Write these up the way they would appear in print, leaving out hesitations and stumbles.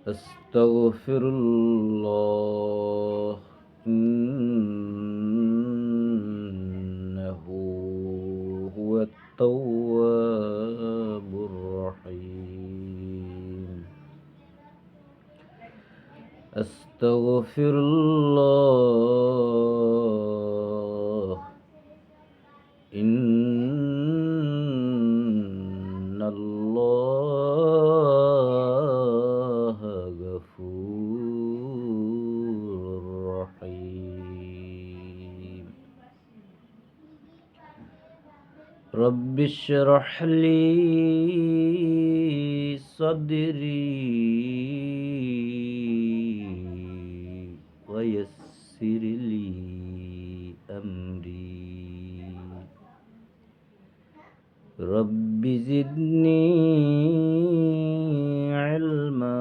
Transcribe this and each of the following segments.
أستغفر الله إنه هو التواب الرحيم. أستغفر الله إن الله غفور رحيم. رب اشرح لي صدري ويسر لي أمري. رب زدني علما.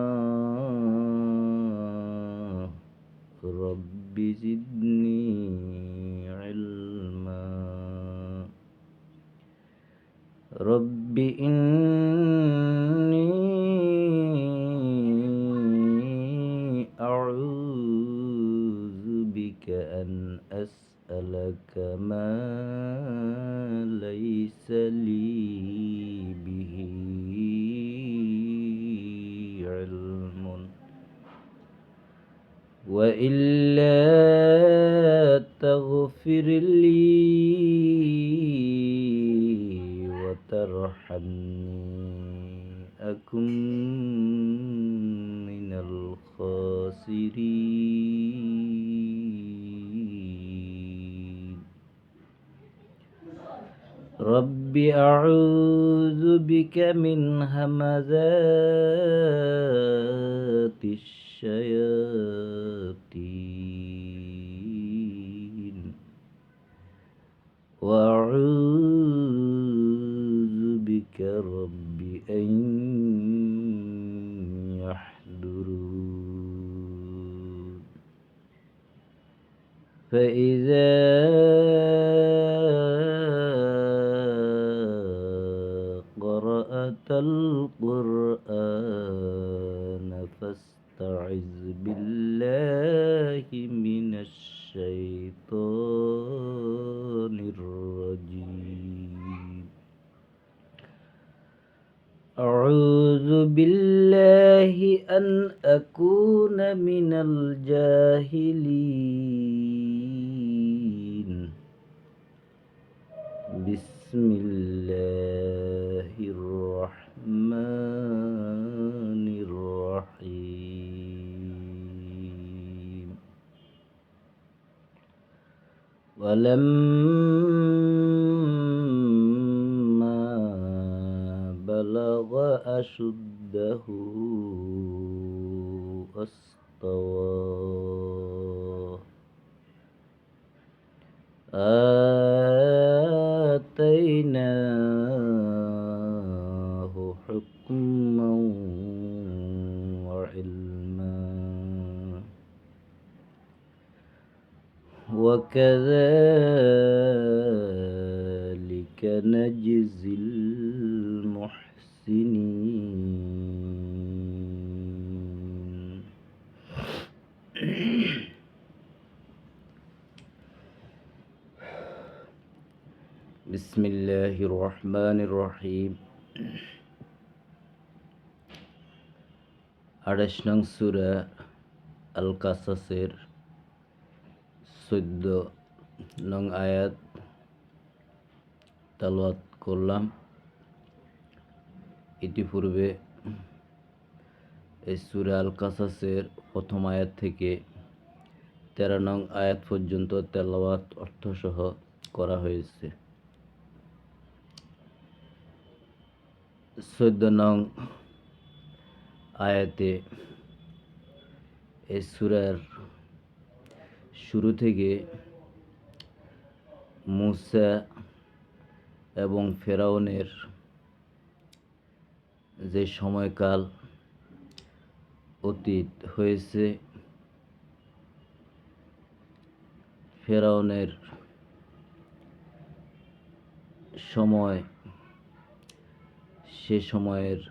رب زدني علما. رب إني أعوذ بك أن أسألك ما ليس لي به علم وإلا تغفر لي وترحمني أكن من الخاسرين. رب أعوذ بك من همزات الشياطين وأعوذ بك رب أن يحضرون. فإذا قرأت القرآن فاستعذ بالله من الشيطان الرجيم. أعوذ بالله أن أكون من الجاهلين. بسم الله الرحمن الرحيم. ولما بلغ أشده استوى آتيناه حكما وعلما وكذلك نجزي المحسنين. بسم الله الرحمن الرحيم. 28 নং সূরা আল কাসাসের 14 নং আয়াত তেলাওয়াত করলাম। ইতিপূর্বে এই সূরা আল কাসাসের প্রথম আয়াত থেকে 13 নং আয়াত পর্যন্ত তেলাওয়াত অর্থসহ করা হয়েছে। 14 নং আয়াতে এই সূরার শুরু থেকে মূসা এবং ফেরাউনের যে সময়কাল অতীত হয়েছে, ফেরাউনের সময়, সে সময়ের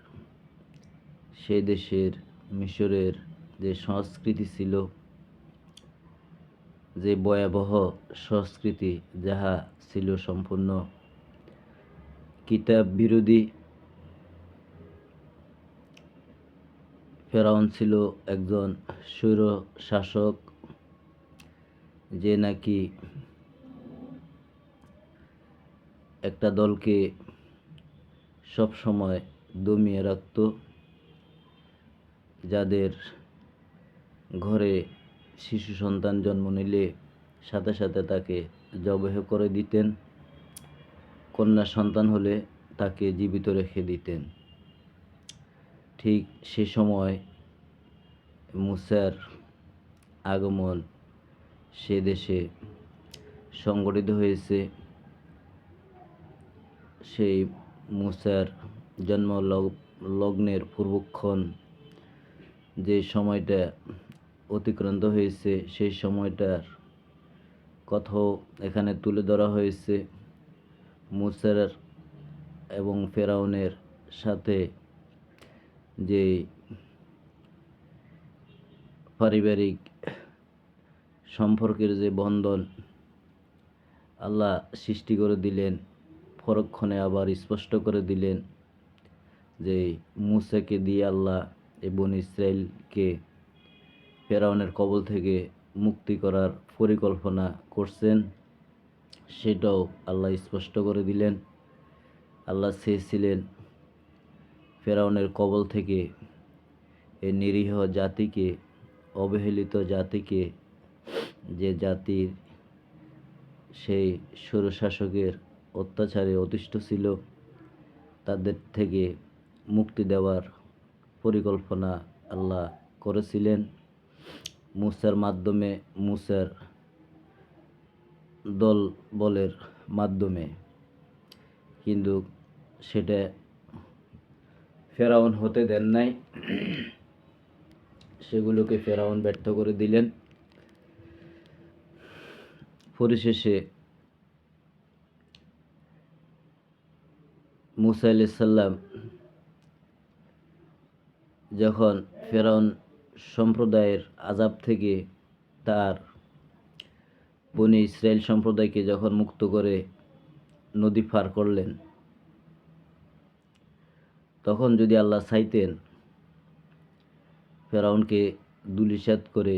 সে দেশের মিশরের যে সংস্কৃতি ছিল, যে ভয়াবহ সংস্কৃতি, যাহা ছিল সম্পূর্ণ কিতাব বিরোধী। ফেরাউন ছিল একজন স্বৈর শাসক, যে নাকি একটা দলকে সব সময় দমিয়ে রাখত, যাদের ঘরে শিশু সন্তান জন্ম নিলে সাথে সাথে তাকে জবাহ করে দিতেন, কন্যা সন্তান হলে তাকে জীবিত রেখে দিতেন। ঠিক সে সময় মুসার আগমন সে দেশে সংগঠিত হয়েছে। সেই মুসার জন্ম লগ্নের পূর্বক্ষণ যে সময়টা অতিক্রান্ত হয়েছে, সেই সময়টার কথাও এখানে তুলে ধরা হয়েছে। মুসার এবং ফেরাউনের সাথে যে পারিবারিক সম্পর্কের যে বন্ধন আল্লাহ সৃষ্টি করে দিলেন, পরক্ষণে আবার স্পষ্ট করে দিলেন যে মুসাকে দিয়ে আল্লাহ এই বনী ইসরাইলকে ফেরাউনের কবল থেকে মুক্তি করার পরিকল্পনা করছেন, সেটাও আল্লাহ স্পষ্ট করে দিলেন। আল্লাহ চেয়েছিলেন ফেরাউনের কবল থেকে এই নিরীহ জাতিকে, অবহেলিত জাতিকে, যে জাতির সেই স্বৈরশাসকের অত্যাচারে অতিষ্ঠ ছিল, তাদের থেকে মুক্তি দেওয়ার পরিকল্পনা আল্লাহ করেছিলেন মুসার মাধ্যমে, মুসার দল বলের মাধ্যমে। কিন্তু সেটা ফেরাউন হতে দেন নাই, সেগুলোকে ফেরাউন ব্যর্থ করে দিলেন। পরিশেষে মুসা আলাইহিস সালাম যখন ফেরাউন সম্প্রদায়ের আযাব থেকে তার বনী ইসরাইল সম্প্রদায়কে যখন মুক্ত করে নদী পার করলেন, তখন যদি আল্লাহ চাইতেন ফেরাউনকে ধূলিসাৎ করে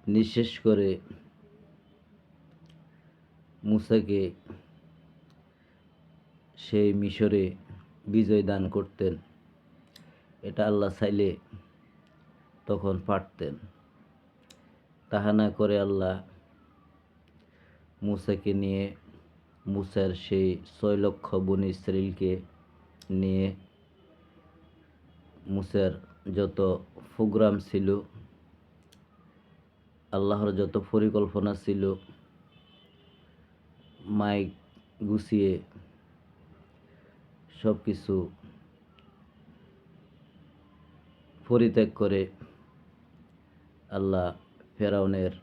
নিঃশেষ করে মুসাকে সেই মিশরে বিজয় দান করতেন, এটা আল্লাহ চাইলে তখন পারতেন। তাহা না করে আল্লাহ মুসাকে নিয়ে, মুসার সেই 6 লক্ষ বনী ইসরাইলকে নিয়ে, মুসার যত প্রোগ্রাম ছিল, আল্লাহর যত পরিকল্পনা ছিল, মাইক গুছিয়ে সব কিছু পরিত্যাগ করে আল্লাহ ফেরাউনের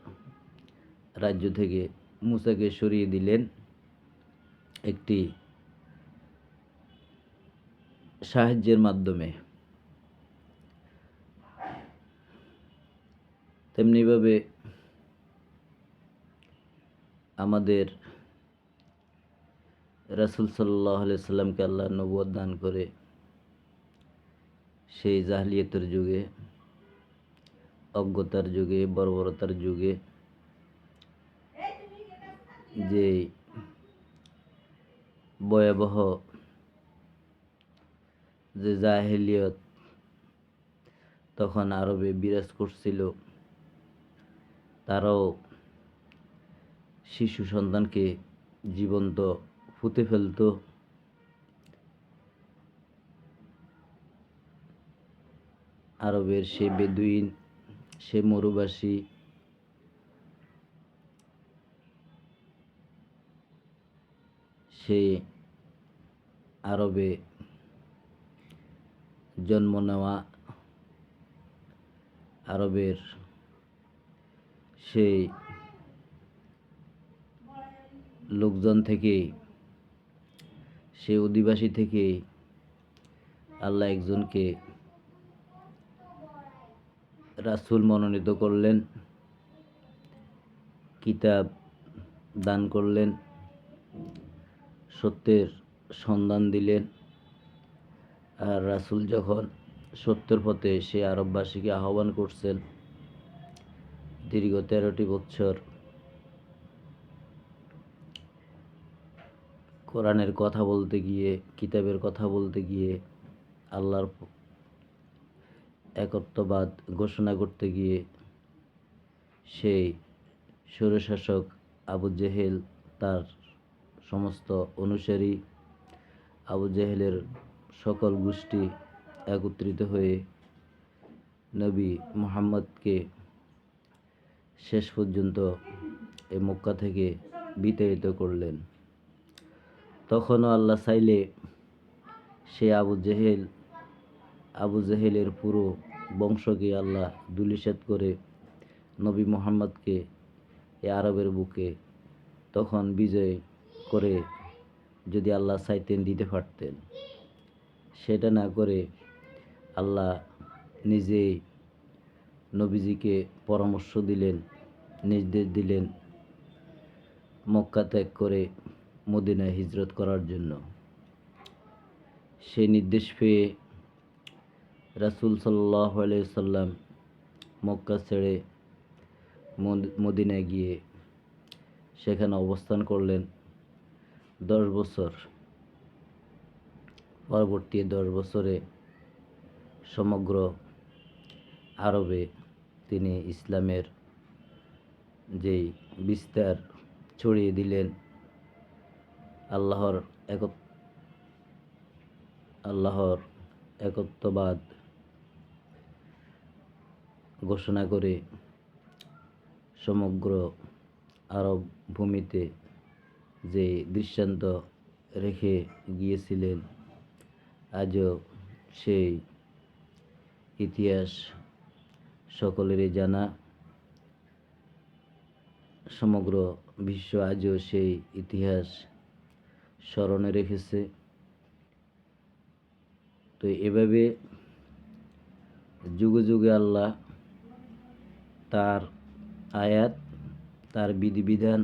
রাজ্য থেকে মুসাকে সরিয়ে দিলেন একটি সাহায্যের মাধ্যমে। তেমনিভাবে আমাদের রাসূল সাল্লাল্লাহু আলাইহি সাল্লামকে আল্লাহ নবুয়ত দান করে সেই জাহলিয়াতের যুগে, অজ্ঞতার যুগে, বর্বরতার যুগে যে ভয়াবহ যে জাহেলিয়ত তখন আরবে বিরাজ করছিল, তারাও শিশু সন্তানকে জীবন্ত পুঁতে ফেলত। আরবের সে বেদুইন, সে মরুবাসী, সে আরবে জন্ম নেওয়া আরবের সেই লোকজন থেকেই, সে অধিবাসী থেকেই আল্লাহ একজনকে রাসূল মনোনীত করলেন, কিতাব দান করলেন, সত্যের সন্ধান দিলেন। আর রাসূল যখন সত্যের পথে সে আরববাসীকে আহ্বান করছেন, দীর্ঘ 13টি বছর কোরআনের কথা বলতে গিয়ে, কিতাবের কথা বলতে গিয়ে, আল্লাহর একত্ববাদ ঘোষণা করতে গিয়ে সেই স্বৈরশাসক আবু জেহেল, তার সমস্ত অনুসারী, আবু জেহেলের সকল গোষ্ঠী একত্রিত হয়ে নবী মুহাম্মদকে শেষ পর্যন্ত এই মক্কা থেকে বিতাড়িত করলেন। তখনও আল্লাহ চাইলে সে আবু জেহেলের পুরো বংশকে আল্লাহ ধূলিসাৎ করে নবী মুহাম্মদকে এই আরবের বুকে তখন বিজয় করে যদি আল্লাহ চাইতেন দিতে পারতেন। সেটা না করে আল্লাহ নিজেই নবীজিকে পরামর্শ দিলেন, নির্দেশ দিলেন মক্কা ত্যাগ করে মদিনায় হিজরত করার জন্য। সেই নির্দেশ পেয়ে রাসূল সাল্লাল্লাহু আলাইহি সাল্লাম মক্কা ছেড়ে মদিনায় গিয়ে সেখানে অবস্থান করলেন 10 বছর। পরবর্তী 10 বছরে সমগ্র আরবে তিনি ইসলামের যেই বিস্তার ছড়িয়ে দিলেন, আল্লাহর একত্ববাদ ঘোষণা করে সমগ্র আরব ভূমিতে যে দৃষ্টান্ত রেখে গিয়েছিলেন, আজও সেই ইতিহাস সকলেরই জানা। সমগ্র বিশ্ব আজও সেই ইতিহাস স্মরণে রেখেছে। তো এভাবে যুগে যুগে আল্লাহ তার আয়াত, তার বিধিবিধান,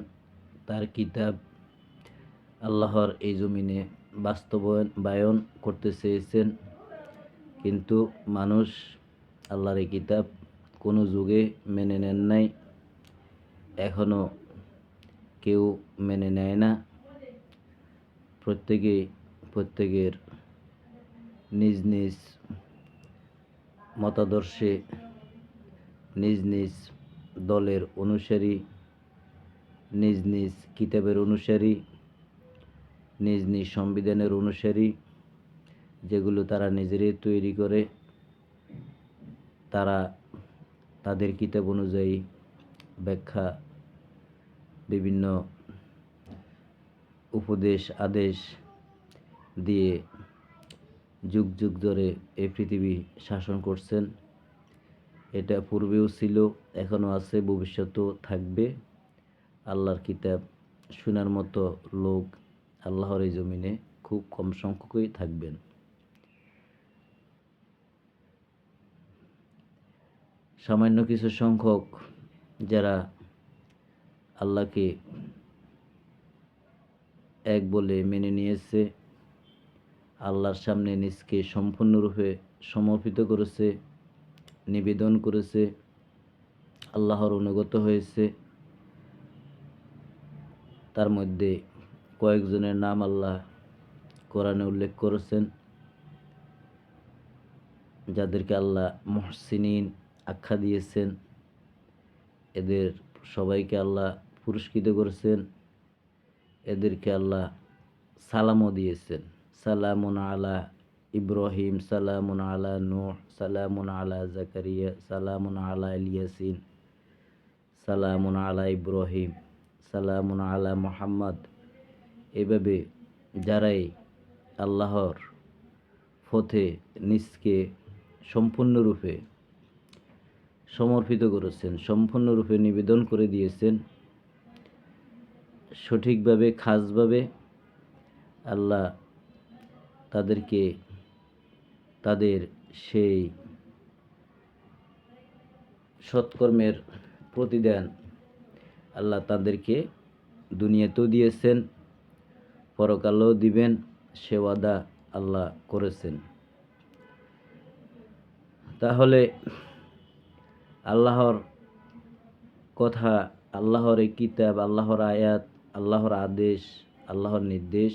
তার কিতাব আল্লাহর এই জমিনে বাস্তবায়ন করতে চেয়েছেন, কিন্তু মানুষ আল্লাহর এই কিতাব কোনো যুগে মেনে নেন নাই, এখনও কেউ মেনে নেয় না। প্রত্যেকের নিজ নিজ মতাদর্শে, নিজ নিজ দলের অনুসারী, নিজ নিজ কিতাবের অনুসারী, নিজ নিজ সংবিধানের অনুসারী, যেগুলো তারা নিজেরাই তৈরি করে, তারা তাদের কিতাব অনুযায়ী ব্যাখ্যা, বিভিন্ন উপদেশ আদেশ দিয়ে যুগ যুগ ধরে এই পৃথিবী শাসন করছেন। এটা পূর্বেও ছিল, এখনও আছে, ভবিষ্যতেও থাকবে। আল্লাহর কিতাব শোনার মতো লোক আল্লাহর এই জমিনে খুব কম সংখ্যকই থাকবেন। সামান্য কিছু সংখ্যক যারা আল্লাহকে এক বলে মেনে নিয়েছে, আল্লাহর সামনে নিজকে সম্পূর্ণরূপে সমর্পিত করেছে, নিবেদন করেছে, আল্লাহর অনুগত হয়েছে, তার মধ্যে কয়েকজনের নাম আল্লাহ কোরআনে উল্লেখ করেছেন, যাদেরকে আল্লাহ মুহসিনিন আখ্যা দিয়েছেন। এদের সবাইকে আল্লাহ পুরস্কৃত করেছেন, এদেরকে আল্লাহ সালামও দিয়েছেন। সালামুন আলা ইব্রাহিম, সালামুন আলা নূহ, সালামুন আলা জাকারিয়া, সালামুন আলা ইয়াসিন, সালামুন আলা ইব্রাহিম, সালামুন আলা মুহাম্মদ। এভাবে যারাই আল্লাহর পথে নিজকে সম্পূর্ণরূপে সমর্পিত করেছেন, সম্পূর্ণরূপে নিবেদন করে দিয়েছেন, সঠিকভাবে খাসভাবে আল্লাহ তাদেরকে তাদের সেই সৎকর্মের প্রতিদান আল্লাহ তাদেরকে দুনিয়াতেও দিয়েছেন, পরকালেও দিবেন, সে ওয়াদা আল্লাহ করেছেন। তাহলে আল্লাহর কথা, আল্লাহর এই কিতাব, আল্লাহর আয়াত, আল্লাহর আদেশ, আল্লাহর নির্দেশ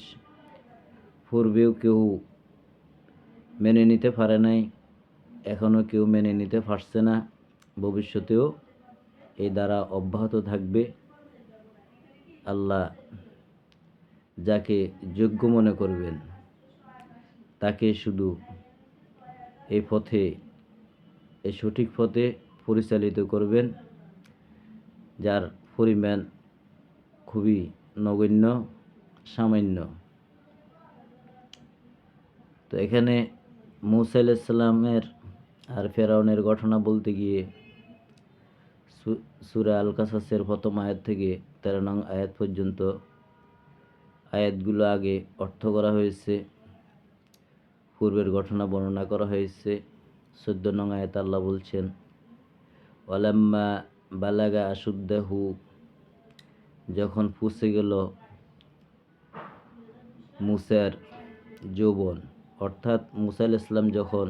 পূর্বেও কেউ মেনে নিতে পারে নাই, এখনও কেউ মেনে নিতে পারছে না, ভবিষ্যতেও এই দ্বারা অব্যাহত থাকবে। আল্লাহ যাকে যোগ্য মনে করবেন তাকে শুধু এই পথে, এই সঠিক পথে পরিচালিত করবেন, যার পরিমাণ খুবই নগণ্য, সামান্য। তো এখানে মূসা আলাইহিস সালামের আর ফেরাউনের ঘটনা বলতে গিয়ে সূরা আল কাসাসের প্রথম আয়াত থেকে 13 নং আয়াত পর্যন্ত আয়াতগুলো আগে অর্থ করা হয়েছে, পূর্বের ঘটনা বর্ণনা করা হয়েছে। 14 নং আয়াত আল্লাহ বলছেন, ওয়ালাম্মা বালাগা আশুদ্দাহু, যখন পৌঁছে গেল মূসার যৌবন, অর্থাৎ মূসা আলাইহিস সালাম যখন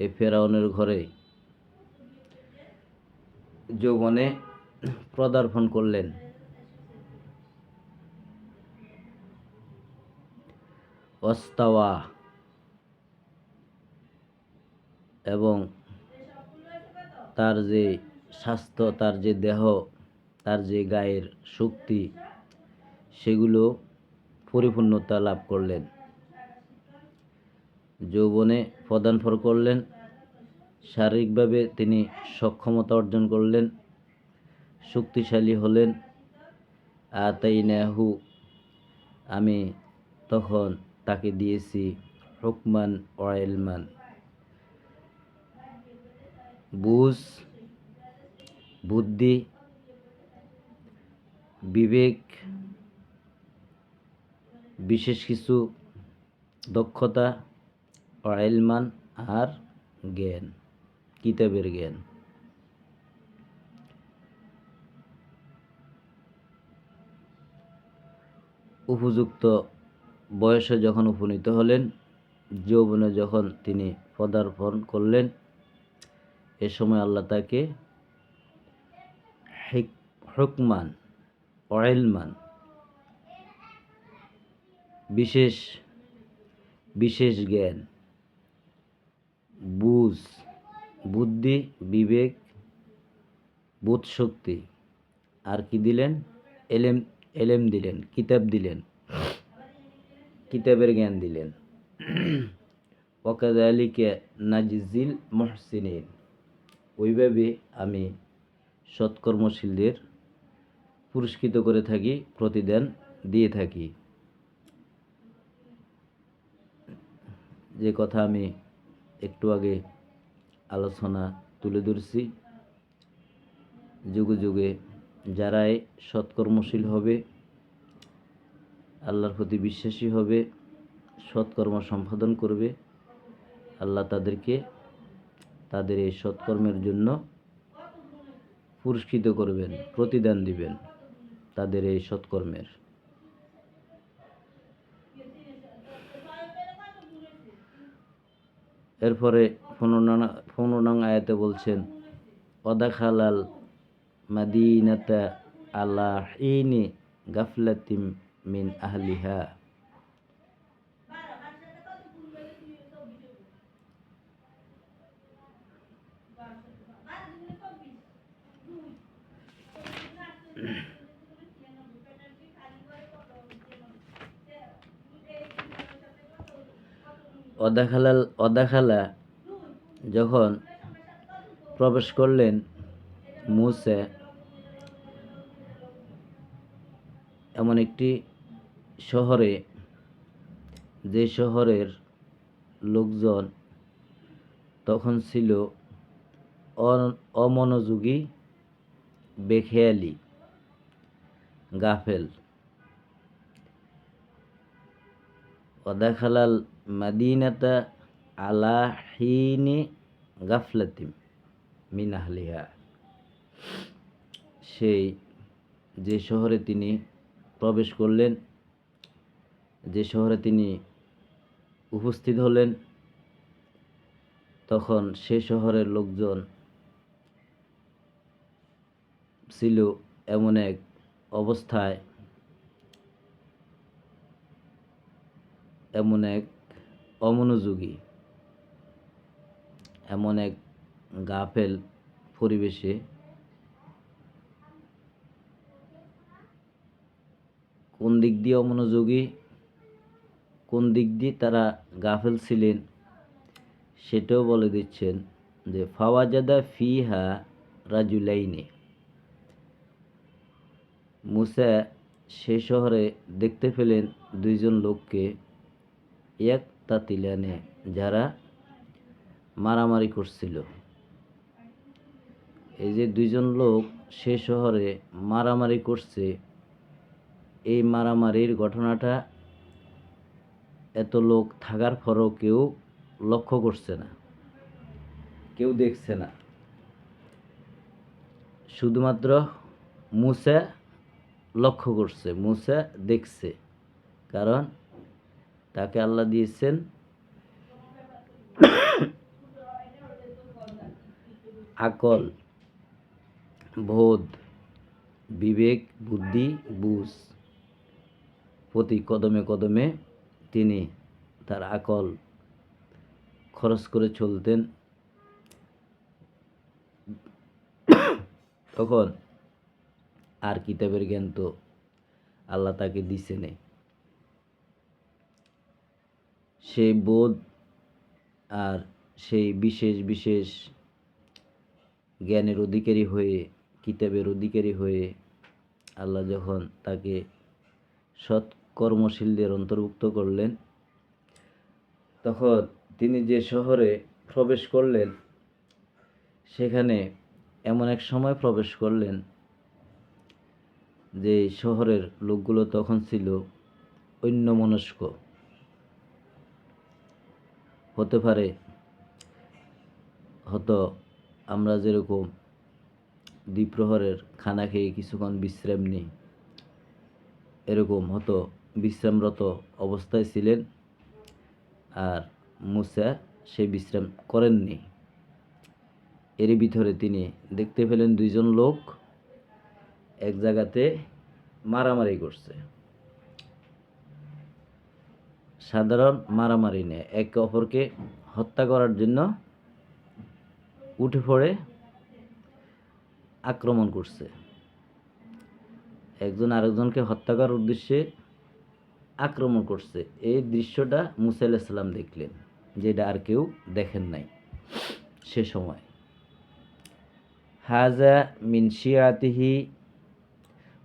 এই ফেরাউনের ঘরে যৌবনে পদার্পণ করলেন, অস্তাওয়া, এবং তার যে স্বাস্থ্য, তার যে দেহ, তার যে গায়ের শক্তি, সেগুলো পরিপূর্ণতা লাভ করলেন, যৌবনে পদার্পণ করলেন, শারীরিকভাবে তিনি সক্ষমতা অর্জন করলেন, শক্তিশালী হলেন। আতাইনাহু, আমি তখন তাকে দিয়েছি হুকমান ওয়া ইলমান, বুঝ, বুদ্ধি, বিবেক, বিশেষ কিছু দক্ষতা, ওয়া ইলমান, আর জ্ঞান, কিতাবের জ্ঞান। উপযুক্ত বয়সে যখন উপনীত হলেন, যৌবনে যখন তিনি পদার্পণ করলেন, এ সময় আল্লাহ তাকে হুকমান ওয়া ইলমান, বিশেষ বিশেষ জ্ঞান, বুঝ, বুদ্ধি, বিবেক, বোধ শক্তি, আর কি দিলেন? এলেম, এলেম দিলেন, কিতাব দিলেন, কিতাবের জ্ঞান দিলেন। ওয়াকাযালিকা নাজিজিল মুহসিনিন, ওইভাবে আমি সৎকর্মশীলদের পুরস্কৃত করে থাকি, প্রতিদান দিয়ে থাকি। যে কথা আমি একটু আগে আলোচনা তুলে ধরছি, যুগে যুগে যারাই সৎকর্মশীল হবে, আল্লাহর প্রতি বিশ্বাসী হবে, সৎকর্ম সম্পাদন করবে, আল্লাহ তাদেরকে তাদের এই সৎকর্মের জন্য পুরস্কৃত করবেন, প্রতিদান দিবেন তাদের এই সৎকর্মের। এরপরে 15 নং আয়াতে বলছেন, ওয়াদাখালাল মাদিনাতা আলা হিনি গাফলাতিম মিন আহলিহা, ওয়াদাখালা যখন প্রবেশ করলেন মূসা এমন একটি শহরে, যে শহরের লোকজন তখন ছিল অমনোযোগী, বেখেয়ালি, গাফেল। ওয়াদাখালাল মাদিনাতা আলা হিনি গাফলাতিম মিন আহলিহা, সেই যে শহরে তিনি প্রবেশ করলেন, যে শহরে তিনি উপস্থিত হলেন, তখন সে শহরের লোকজন ছিল এমন এক অবস্থায়, এমন এক অমনোযোগী, এমন এক গাফেল পরিবেশে। কোন দিক দিয়ে অমনোযোগী, কোন দিক দিয়ে তারা গাফেল ছিলেন সেটাও বলে দিচ্ছেন যে ফাওয়াজাদা ফিহা রাজুলাইনি, মুসা সে শহরে দেখতে পেলেন দুইজন লোককে, এক তাতিলানে, যারা মারামারি করছিল। এই যে দুইজন লোক সে শহরে মারামারি করছে, এই মারামারির ঘটনাটা এত লোক থাকার পরও কেউ লক্ষ্য করছে না, কেউ দেখছে না। শুধুমাত্র মুসা লক্ষ্য করছে, মুসা দেখছে, কারণ তাকে আল্লাহ দিয়েছেন আকল, বোধ, বিবেক, বুদ্ধি, বুঝ। প্রতি কদমে কদমে তিনি তার আকল খরচ করে চলতেন। তখন আর কিতাবের জ্ঞান তো আল্লাহ তাকে দিছে নেই। সেই বোধ আর সেই বিশেষ বিশেষ জ্ঞানের অধিকারী হয়ে, কিতাবের অধিকারী হয়ে আল্লাহ যখন তাকে সৎ কর্মশীলদের অন্তর্ভুক্ত করলেন, তখন তিনি যে শহরে প্রবেশ করলেন, সেখানে এমন এক সময় প্রবেশ করলেন যে শহরের লোকগুলো তখন ছিল অন্যমনস্ক। হতে পারে হয়তো আমরা যেরকম দ্বিপ্রহরের খানা খেয়ে কিছুক্ষণ বিশ্রাম নিই, এরকম হয়তো বিশ্রামরত অবস্থায় ছিলেন, আর মুসা সেই বিশ্রাম করেননি। এরই ভিতরে তিনি দেখতে পেলেন দুইজন লোক এক জায়গাতে মারামারি করছে। সাধারণ মারামারি নেই, একে অপরকে হত্যা করার জন্য উঠে পড়ে আক্রমণ করছে। একজন আরেকজনকে হত্যা করার উদ্দেশ্যে আক্রমণ করছে। এই দৃশ্যটা মুসা আলাইহিস সালাম দেখলেন, যেটা আর কেউ দেখেন নাই সে সময়। হাজা মিন শিয়াতিহি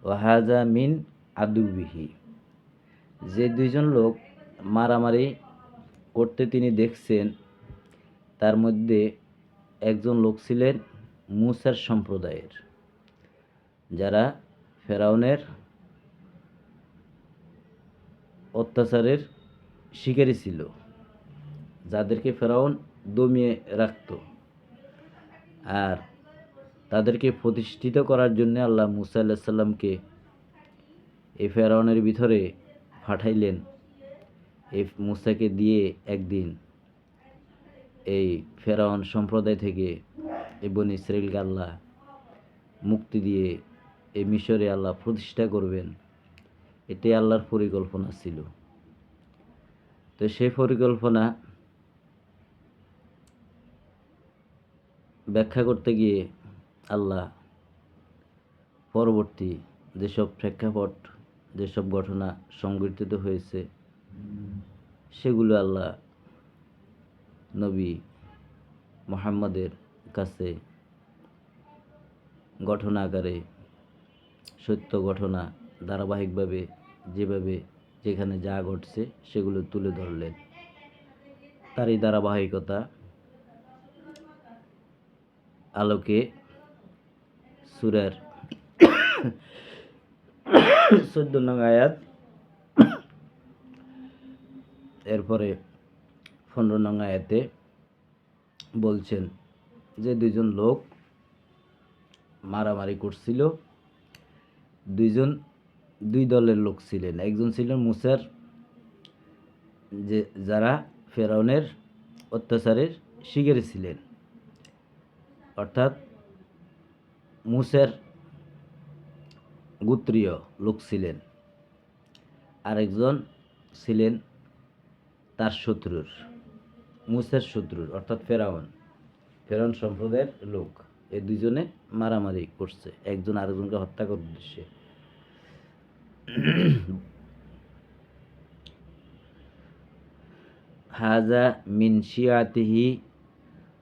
ও হাজা মিন আদুবিহি, যে দুইজন লোক মারামারি করতে তিনি দেখছেন, তার মধ্যে একজন লোক ছিলেন মুসার সম্প্রদায়ের, যারা ফেরাউনের অত্যাচারের শিকারী ছিল, যাদেরকে ফেরাউন দমিয়ে রাখত। আর তাদেরকে প্রতিষ্ঠিত করার জন্য আল্লাহ মুসা আলাইহিস সালামকে এই ফেরাউনের ভিতরে পাঠাইলেন। এই মুসাকে দিয়ে একদিন এই ফেরাউন সম্প্রদায় থেকে এই বনী ইসরাইলকে আল্লাহ মুক্তি দিয়ে এই মিশরে আল্লাহ প্রতিষ্ঠা করবেন, এটাই আল্লাহর পরিকল্পনা ছিল। তো সেই পরিকল্পনা ব্যাখ্যা করতে গিয়ে আল্লাহ পরবর্তী যেসব প্রেক্ষাপট, যেসব ঘটনা সংঘটিত হয়েছে, সেগুলো আল্লাহ নবী মুহাম্মাদের কাছে ঘটনা আকারে, সত্য ঘটনা ধারাবাহিকভাবে যেভাবে যেখানে যা ঘটছে সেগুলো তুলে ধরলেন। তারই ধারাবাহিকতা আলোকে সূরার 14 নং আয়াত, এরপরে 15 নং আয়াতে বলছেন যে দুইজন লোক মারামারি করছিল। দুইজন দুই দলের লোক ছিলেন। একজন ছিলেন মুসার, যে যারা ফেরাউনের অত্যাচারের শিকারী ছিলেন, অর্থাৎ মুসার গোত্রীয় লোক ছিলেন। আরেকজন ছিলেন তার শত্রুর, মুসার শত্রুর, অর্থাৎ ফেরাউন সম্প্রদায়ের লোক। এই দুইজনে মারামারি করছে একজন আরেকজনকে হত্যা করার উদ্দেশ্যে। হাজা মিন শিয়াতিহি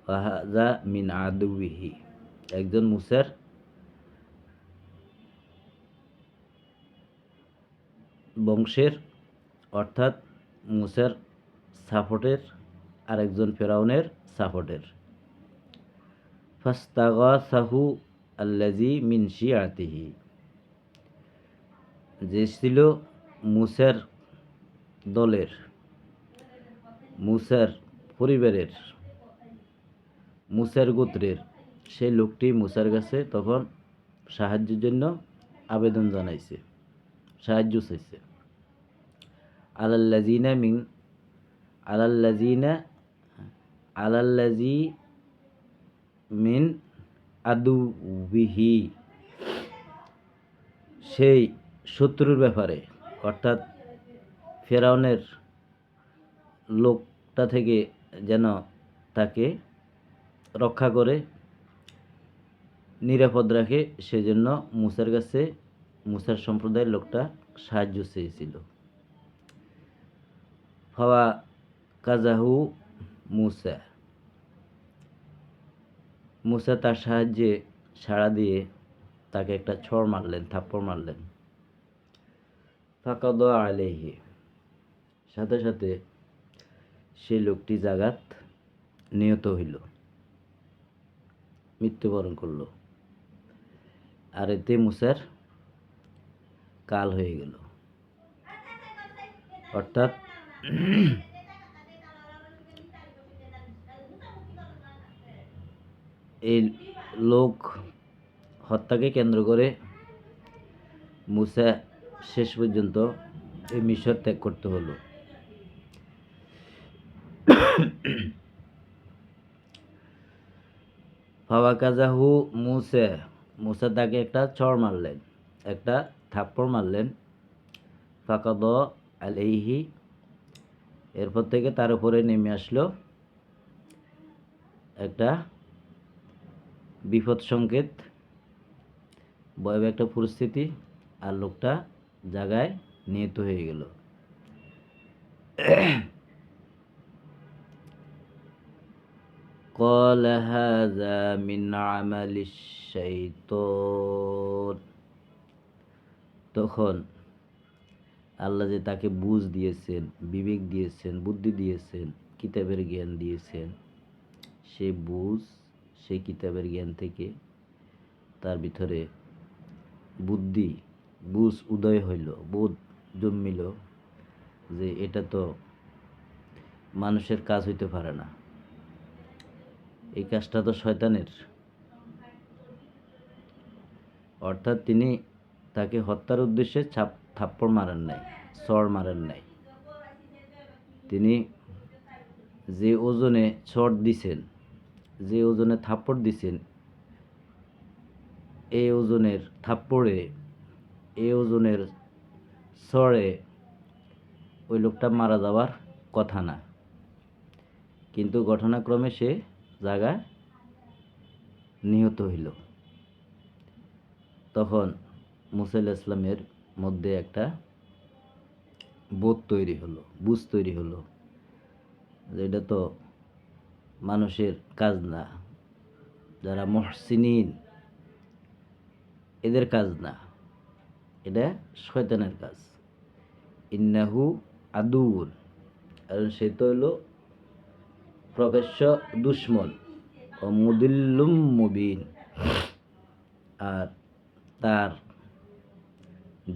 ওয়া হাজা মিন আদুবিহি। একজন মুসার বংশের, অর্থাৎ মুসার সাপোর্টের, আরেকজন ফেরাউনের সাপোর্টের। ফাস্তাগাসাহু আল্লাযী মিন শিয়াতিহি, যে ছিল মুসার দলের, মুসার পরিবারের, মুসার গোত্রের সেই লোকটি মুসার কাছে তখন সাহায্যের জন্য আবেদন জানাইছে, সাহায্য চাইছে। আলাল্লাযী মিন আদুবিহি, সেই শত্রুর ব্যাপারে, অর্থাৎ ফেরাউনের লোকটা থেকে যেন তাকে রক্ষা করে নিরাপদ রাখে, সেজন্য মুসার কাছে মুসার সম্প্রদায়ের লোকটা সাহায্য চেয়েছিল। ফাওয়া কাজাহু মুসা, মুসা তার সাহায্যে সাড়া দিয়ে তাকে একটা থাপ্পড় মারলেন। ফাকাদ আলাইহি, সাথে সাথে সেই লোকটি জাগাত নিহত হইল, মৃত্যুবরণ করল। আর এতে মুসার কাল হয়ে গেল, অর্থাৎ এই লোক হত্যাকে কেন্দ্র করে মুসা শেষ পর্যন্ত এই মিশর ত্যাগ করতে হলো। ফাওয়াকাজাহু মুসা, মুসা তাকে একটা চড় মারলেন, একটা থাপ্পড় মারলেন। ফাকাদ আলাইহি, এরপর থেকে তার উপরে নেমে আসলো একটা বিপদ সংকেত, ভয়াবহ একটা পরিস্থিতি, আর লোকটা জায়গায় নিহত হয়ে গেল। قال هذا من عمل الشيطان, তখন আল্লাহ যে তাকে বুঝ দিয়েছেন, বিবেক দিয়েছেন, বুদ্ধি দিয়েছেন, কিতাবের জ্ঞান দিয়েছেন, সেই বুঝ, সেই কিতাবের জ্ঞান থেকে তার ভিতরে বুঝ উদয় হইল, বোধ জন্মিল যে এটা তো মানুষের কাজ হইতে পারে না, এই কাজটা তো শয়তানের। অর্থাৎ তিনি তাকে হত্যার উদ্দেশ্যে থাপ্পড় মারেন নাই, চড় মারেন নাই। তিনি যে ওজনে চড় দিছেন, যে ওজনে থাপ্পড় দিছেন, এই ওজনের থাপ্পড়ে, এই ওজনের চড়ে ওই লোকটা মারা যাওয়ার কথা না, কিন্তু ঘটনাক্রমে সে জায়গায় নিহত হইল। তখন মুসা আলাইহিস সালামের মধ্যে একটা বোধ তৈরি হলো, বুঝ তৈরি হলো যে এটা তো মানুষের কাজ না, যারা মুহসিনিন এদের কাজ না, এটা শয়তানের কাজ। ইন্নাহু আদুউন, আর সে তো হলো প্রকাশ্য দুশ্মন, ও মুদিল্লুম মুবিন, আর তার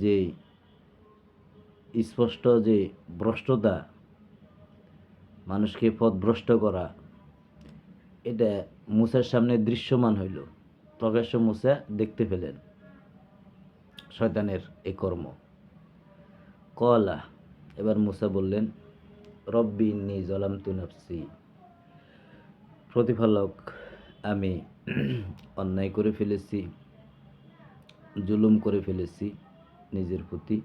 যে স্পষ্ট যে ভ্রষ্টতা, মানুষকে পথভ্রষ্ট করা, এটা মুসার সামনে দৃশ্যমান হইল। প্রকাশ্য মুসা দেখতে পেলেন শয়তানের এই কর্ম। কলা, এবার মুসা বললেন, রব্বি ইন্নী যালামতু নাফসি, প্রতিপালক আমি অন্যায় করে ফেলেছি, জুলুম করে ফেলেছি নিজের প্রতি,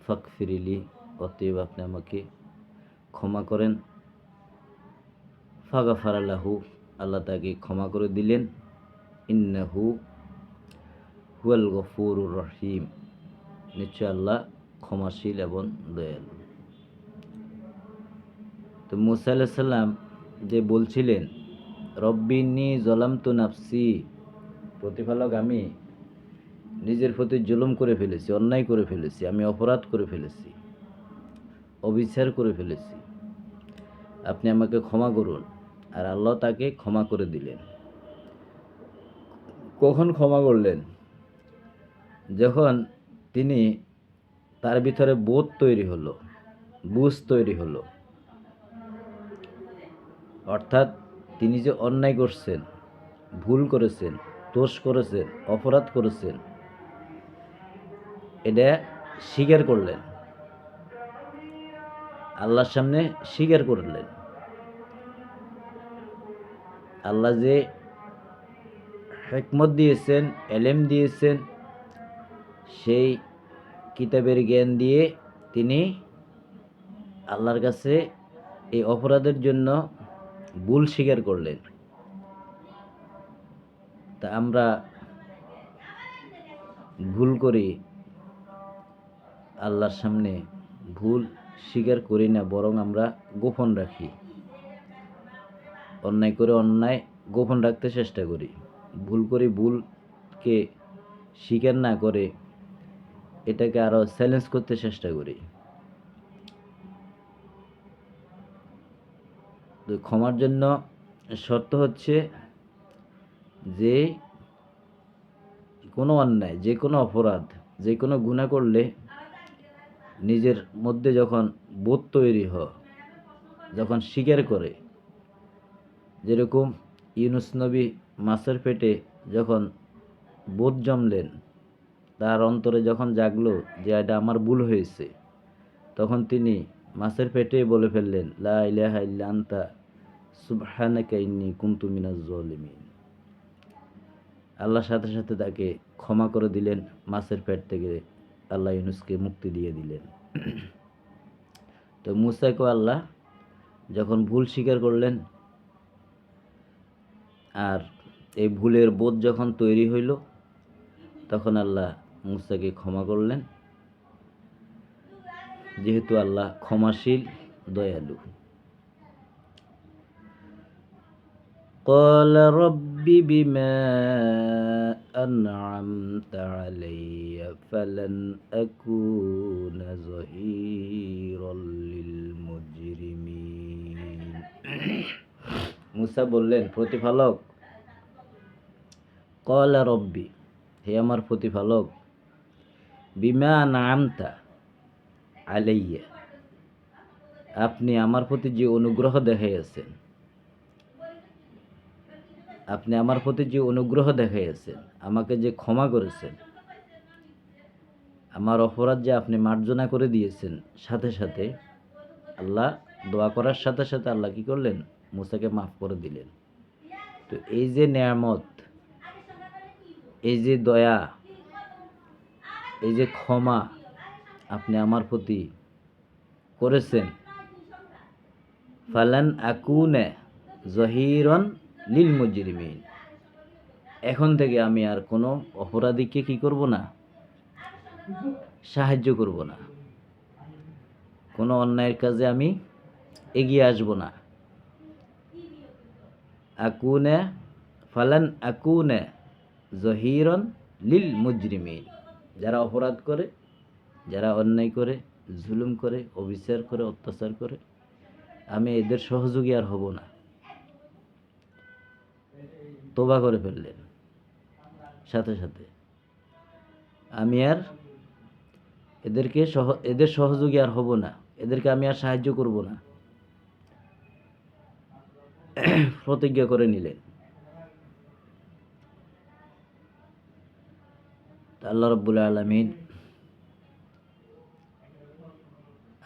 ফাগফিরলি, অতএব আপনি আমাকে ক্ষমা করেন। ফাগাফারা লাহু, আল্লাহ তাকে ক্ষমা করে দিলেন। ইন্নাহু হুয়াল গফুরুর রহিম, নিশ্চয় আল্লাহ ক্ষমাশীল এবং দয়ালু। তো মুসা আলাইহিস সালাম যে বলছিলেন রব্বিন্নী যালামতু নাফসি, প্রতিপালক আমি নিজের প্রতি জুলুম করে ফেলেছি, অন্যায় করে ফেলেছি, আমি অপরাধ করে ফেলেছি, অবিচার করে ফেলেছি, আপনি আমাকে ক্ষমা করুন। আর আল্লাহ তাকে ক্ষমা করে দিলেন। কখন ক্ষমা করলেন? যখন তিনি তার ভিতরে বোধ তৈরি হলো, বুঝ তৈরি হলো, অর্থাৎ তিনি যে অন্যায় করছেন, ভুল করেছেন, দোষ করেছেন, অপরাধ করেছেন, এটা স্বীকার করলেন, আল্লাহর সামনে স্বীকার করলেন। আল্লাহ যে হিকমত দিয়েছেন, এলেম দিয়েছেন, সেই কিতাবের জ্ঞান দিয়ে তিনি আল্লাহর কাছে এই অপরাধের জন্য ভুল স্বীকার করলেন। তা আমরা ভুল করি, আল্লাহর সামনে ভুল স্বীকার করি না, বরং আমরা গোপন রাখি। অন্যায় করে অন্যায় গোপন রাখতে চেষ্টা করি, ভুল করি ভুলকে স্বীকার না করে এটাকে আরো চ্যালেঞ্জ করতে চেষ্টা করি। তো ক্ষমার জন্য শর্ত হচ্ছে যে কোনো অন্যায়, যে কোনো অপরাধ, যে কোনো গুনাহ করলে নিজের মধ্যে যখন বোধ তৈরি হয়, যখন স্বীকার করে, যেরকম ইউনুস নবী মাছের পেটে যখন বোধ জমলেন, তার অন্তরে যখন জাগলো যে এটা আমার ভুল হয়েছে, তখন তিনি মাছের পেটে বলে ফেললেন, লা ইলাহা ইল্লা আনতা সুবহানাকা ইন্নী কুনতু মিনাজ জালিমিন। আল্লাহর সাথে সাথে তাকে ক্ষমা করে দিলেন, মাছের পেট থেকে আল্লাহ ইউনুসকে মুক্তি দিয়ে দিলেন। তো মুসাকে আল্লাহ যখন ভুল স্বীকার করলেন, আর এই ভুলের বোধ যখন তৈরি হইল, তখন আল্লাহ মুসাকে ক্ষমা করলেন, যেহেতু আল্লাহ ক্ষমাশীল, দয়ালু। قال رب بما أنعمت علي فلن أكون ظهيرا للمجرمين। মুসা বললেন, প্রতিপালক, قال ربي, হে আমার প্রতিপালক, বিমা আনআমতা আলাইয়া, আপনি আমার প্রতি যে অনুগ্রহ দেখাইয়াছেন, আপনি আমার প্রতি যে অনুগ্রহ দেখাইয়াছেন, আমাকে যে ক্ষমা করেছেন, আমার অপরাধ যে আপনি মার্জনা করে দিয়েছেন, সাথে সাথে আল্লাহ দোয়া করার সাথে সাথে আল্লাহ কি করলেন? মুসাকে মাফ করে দিলেন। তো এই যে নেয়ামত, এই যে দয়া, এই যে ক্ষমা আপনি আমার প্রতি করেছেন, ফালান আকুনে জহিরন লিল মুজরিমিন, এখন থেকে আমি আর কোনো অপরাধীকে কি করব না? সাহায্য করব না, কোনো অন্যায়ের কাজে আমি এগিয়ে আসব না। আকুনে, ফালান আকুনে জহিরন লিল মুজরিমিন, যারা অপরাধ করে, যারা অন্যায় করে, জুলুম করে, অবিচার করে, অত্যাচার করে, আমি এদের সহযোগী আর হব না। তোবা করে ফেললেন সাথে সাথে, আমি আর এদের সহযোগী আর হব না, এদেরকে আমি আর সাহায্য করব না, প্রতিজ্ঞা করে নিলেন। আল্লাহ রাব্বুল আলামিন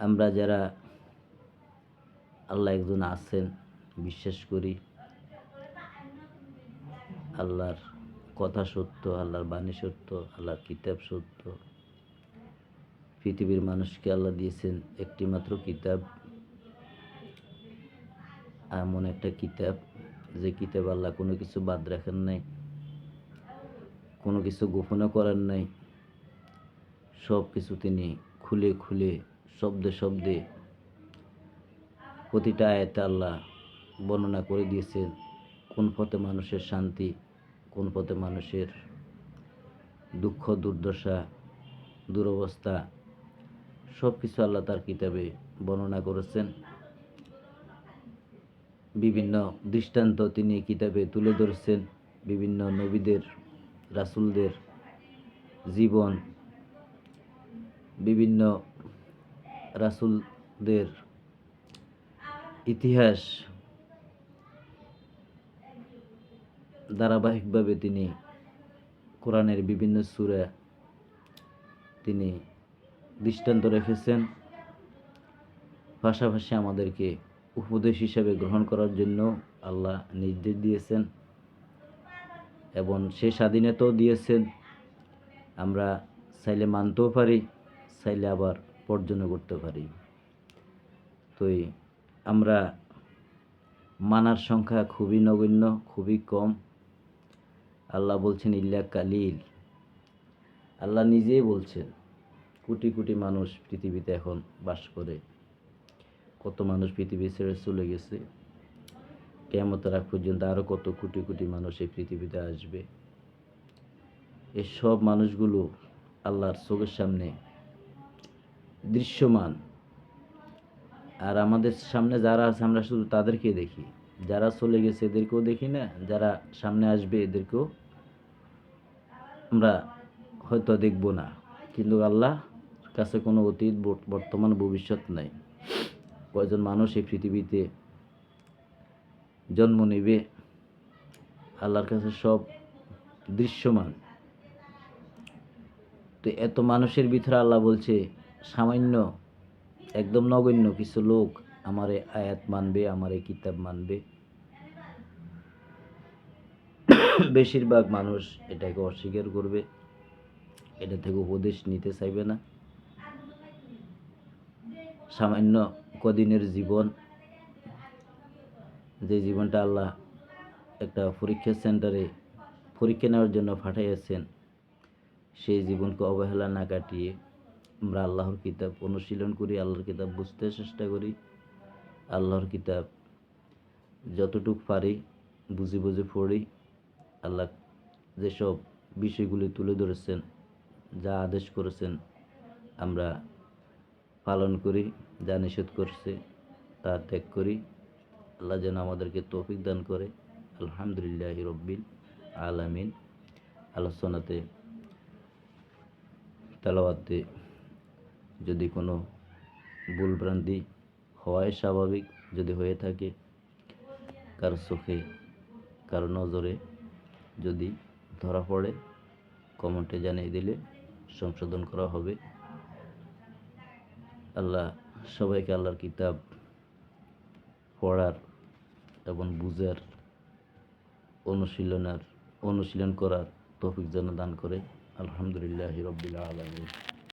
আমরা যারা আল্লাহ একজন আছেন বিশ্বাস করি, আল্লাহর কথা সত্য, আল্লাহর বাণী সত্য, আল্লাহর কিতাব সত্য। পৃথিবীর মানুষকে আল্লাহ দিয়েছেন একটি মাত্র কিতাব, এমন একটা কিতাব যে কিতাব আল্লাহ কোনো কিছু বাদ রাখেন নাই, কোনো কিছু গোপনও করেন নাই। সব কিছু তিনি খুলে খুলে শব্দে শব্দে প্রতিটা আয়াতে আল্লাহ বর্ণনা করে দিয়েছেন কোন পথে মানুষের শান্তি, কোন পথে মানুষের দুঃখ দুর্দশা দুরবস্থা, সব কিছু আল্লাহ তার কিতাবে বর্ণনা করেছেন। বিভিন্ন দৃষ্টান্ত তিনি কিতাবে তুলে ধরেছেন, বিভিন্ন নবীদের রাসূলদের জীবন, বিভিন্ন রাসূলদের ইতিহাস ধারাবাহিকভাবে তিনি কোরআনের বিভিন্ন সূরা তিনি দৃষ্টান্ত রেখেছেন। পাশাপাশি আমাদেরকে উপদেশ হিসেবে গ্রহণ করার জন্য আল্লাহ নির্দেশ দিয়েছেন এবং সে স্বাধীনতাও দিয়েছেন। আমরা চাইলে মানতেও পারি, চাইলে আবার বর্জনও করতে পারি। তো আমরা মানার সংখ্যা খুবই নগণ্য, খুবই কম। আল্লাহ বলছেন ইল্লা কালিল। আল্লাহ নিজেই বলছেন কোটি কোটি মানুষ পৃথিবীতে এখন বাস করে। কত মানুষ পৃথিবী ছেড়ে চলে গেছে, কিয়ামতের আগ পর্যন্ত আরও কত কোটি কোটি মানুষ এই পৃথিবীতে আসবে। এই সব মানুষগুলো আল্লাহর চোখের সামনে দৃশ্যমান। আর আমাদের সামনে যারা আছে আমরা শুধু তাদেরকে দেখি, যারা চলে গেছে এদেরকেও দেখি না, যারা সামনে আসবে এদেরকেও আমরা হয়তো দেখব না। কিন্তু আল্লাহর কাছে কোনো অতীত বর্তমান ভবিষ্যৎ নাই। কয়জন মানুষ এই পৃথিবীতে জন্ম নেবে আল্লাহর কাছে সব দৃশ্যমান। তো এত মানুষের ভিতরে আল্লাহ বলছে সামান্য একদম নগণ্য কিছু লোক আমার এই আয়াত মানবে, আমার এই কিতাব মানবে। বেশিরভাগ মানুষ এটাকে অস্বীকার করবে, এটা থেকে উপদেশ নিতে চাইবে না। সামান্য কদিনের জীবন, যে জীবনটা আল্লাহ একটা পরীক্ষা সেন্টারে পরীক্ষা নেওয়ার জন্য পাঠিয়েছেন, সেই জীবনকে অবহেলা না কাটিয়ে আমরা আল্লাহর কিতাব অনুশীলন করি, আল্লাহর কিতাব বুঝতে চেষ্টা করি, আল্লাহর কিতাব যতটুক পারি বুঝে বুঝে পড়ি। আল্লাহ যেসব বিষয়গুলি তুলে ধরেছেন, যা আদেশ করেছেন আমরা পালন করি, যা নিষেধ করছে তা ত্যাগ করি। আল্লাহ যেন আমাদেরকে তৌফিক দান করে। আলহামদুলিল্লাহি রব্বিল আলামিন। আলোচনাতে তেলাওয়াতে যদি কোনো ভুলভ্রান্তি হওয়াই স্বাভাবিক, যদি হয়ে থাকে কারো চোখে কারো নজরে যদি ধরা পড়ে কমেন্টে জানিয়ে দিলে সংশোধন করা হবে। আল্লাহ সবাইকে আল্লাহর কিতাব পড়ার এবং বুঝার অনুশীলন করার তৌফিক যেন দান করে। আলহামদুলিল্লাহি রব্বিল আলামিন।